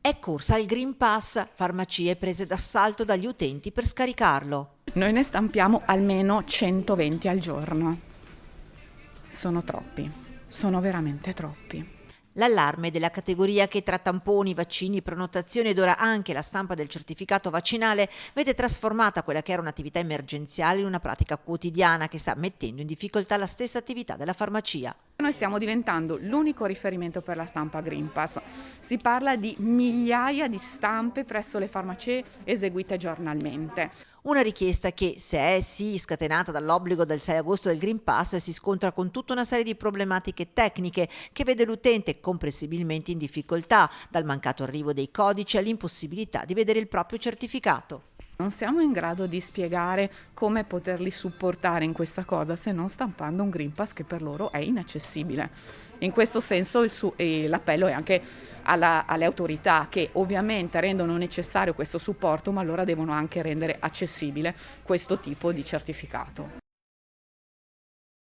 È corsa il Green Pass, farmacie prese d'assalto dagli utenti per scaricarlo. Noi ne stampiamo almeno 120 al giorno. Sono troppi, sono veramente troppi. L'allarme della categoria che tra tamponi, vaccini, prenotazioni ed ora anche la stampa del certificato vaccinale vede trasformata quella che era un'attività emergenziale in una pratica quotidiana che sta mettendo in difficoltà la stessa attività della farmacia. Noi stiamo diventando l'unico riferimento per la stampa Green Pass. Si parla di migliaia di stampe presso le farmacie eseguite giornalmente. Una richiesta che, se è sì scatenata dall'obbligo del 6 agosto del Green Pass, si scontra con tutta una serie di problematiche tecniche che vede l'utente comprensibilmente in difficoltà, dal mancato arrivo dei codici all'impossibilità di vedere il proprio certificato. Non siamo in grado di spiegare come poterli supportare in questa cosa se non stampando un Green Pass che per loro è inaccessibile. In questo senso l'appello è anche alle autorità che ovviamente rendono necessario questo supporto, ma allora devono anche rendere accessibile questo tipo di certificato.